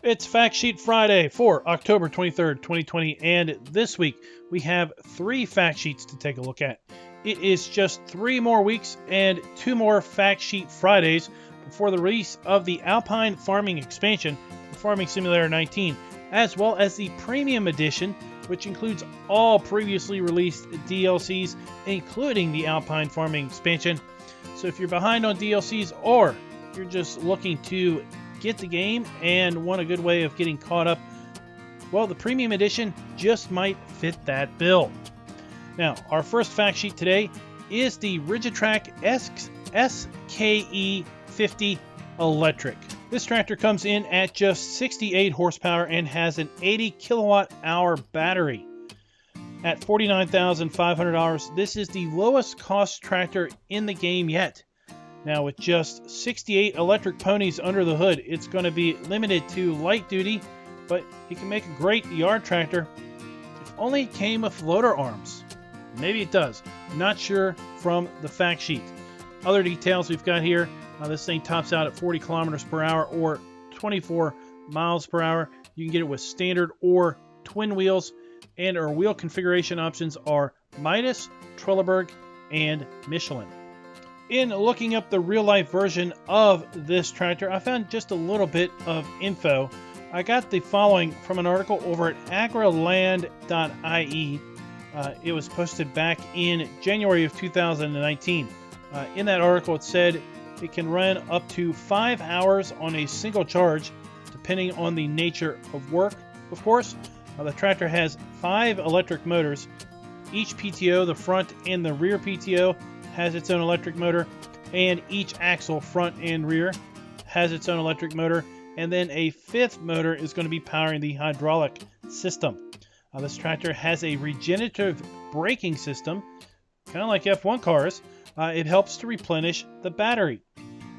It's Fact Sheet Friday for October 23rd, 2020, and this week we have 3 fact sheets to take a look at. It is just 3 more weeks and 2 more Fact Sheet Fridays before the release of the Alpine Farming Expansion, Farming Simulator 19, as well as the Premium Edition, which includes all previously released DLCs, including the Alpine Farming Expansion. So if you're behind on DLCs or you're just looking to get the game and want a good way of getting caught up, well, the Premium Edition just might fit that bill. Now, our first fact sheet today is the Rigitrac SKE 50 Electric. This tractor comes in at just 68 horsepower and has an 80 kilowatt hour battery. At $49,500, this is the lowest cost tractor in the game yet. Now, with just 68 electric ponies under the hood, it's going to be limited to light duty, but it can make a great yard tractor if only it came with loader arms. Maybe it does. Not sure from the fact sheet. Other details we've got here, this thing tops out at 40 kilometers per hour or 24 miles per hour. You can get it with standard or twin wheels, and our wheel configuration options are Midas, Trelleborg, and Michelin. In looking up the real-life version of this tractor, I found just a little bit of info. I got the following from an article over at agriland.ie. It was posted back in January of 2019. In that article, it said it can run up to 5 hours on a single charge, depending on the nature of work. Of course, the tractor has 5 electric motors. Each PTO, the front and the rear PTO, has its own electric motor, and each axle, front and rear, has its own electric motor, and then a 5th motor is going to be powering the hydraulic system. This tractor has a regenerative braking system, kind of like F1 cars. It helps to replenish the battery.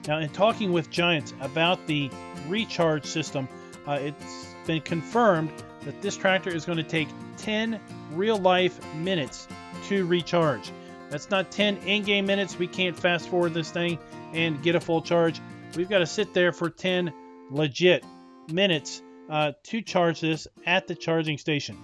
Now, in talking with Giants about the recharge system, it's been confirmed that this tractor is going to take 10 real-life minutes to recharge. That's not 10 in-game minutes. We can't fast forward this thing and get a full charge. We've got to sit there for 10 legit minutes to charge this at the charging station.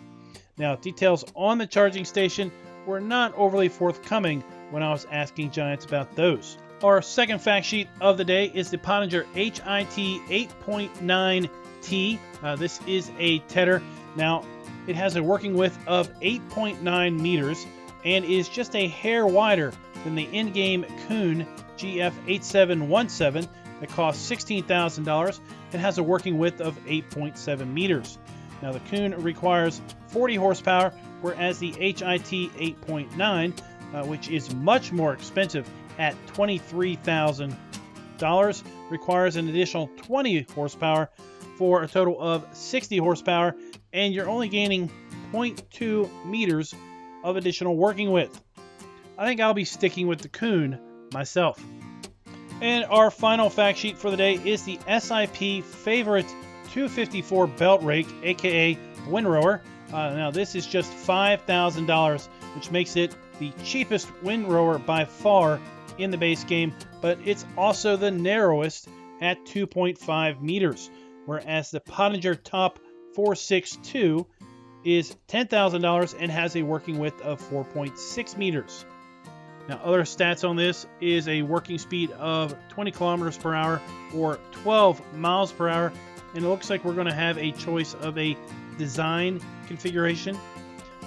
Now, details on the charging station were not overly forthcoming when I was asking Giants about those. Our second fact sheet of the day is the Pottinger HIT 8.9T. This is a tedder. Now, it has a working width of 8.9 meters and is just a hair wider than the in-game Kuhn GF8717 that costs $16,000 and has a working width of 8.7 meters. Now, the Kuhn requires 40 horsepower, whereas the HIT 8.9, which is much more expensive at $23,000, requires an additional 20 horsepower for a total of 60 horsepower, and you're only gaining 0.2 meters of additional working width. I think I'll be sticking with the Kuhn myself. And our final fact sheet for the day is the SIP Favorit 254 belt rake, aka windrower. Now, this is just $5,000, which makes it the cheapest windrower by far in the base game, but it's also the narrowest at 2.5 meters, whereas the Pottinger Top 462 is $10,000 and has a working width of 4.6 meters. Now, other stats on this is a working speed of 20 kilometers per hour or 12 miles per hour, and it looks like we're going to have a choice of a design configuration.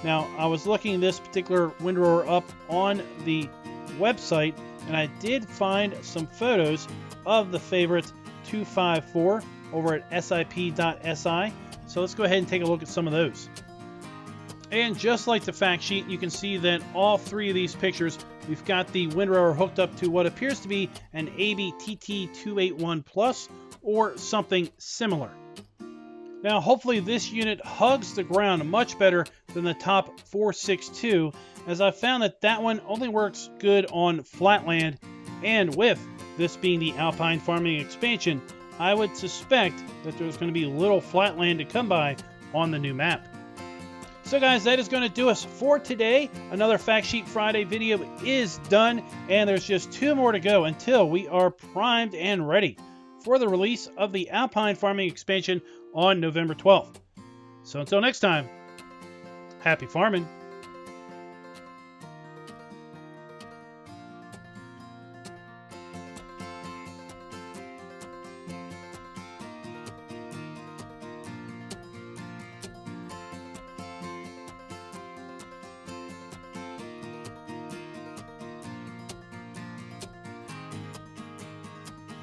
Now, I was looking this particular windrower up on the website, and I did find some photos of the Favorit 254 over at sip.si. So let's go ahead and take a look at some of those. And just like the fact sheet, you can see that all 3 of these pictures, we've got the windrower hooked up to what appears to be an ABTT 281 Plus or something similar. Now, hopefully this unit hugs the ground much better than the Top 462, as I found that that one only works good on flat land, and with this being the Alpine Farming Expansion, I would suspect that there's going to be little flat land to come by on the new map. So guys, that is going to do us for today. Another Fact Sheet Friday video is done, and there's just 2 more to go until we are primed and ready for the release of the Alpine farming expansion on November 12th. So until next time, happy farming.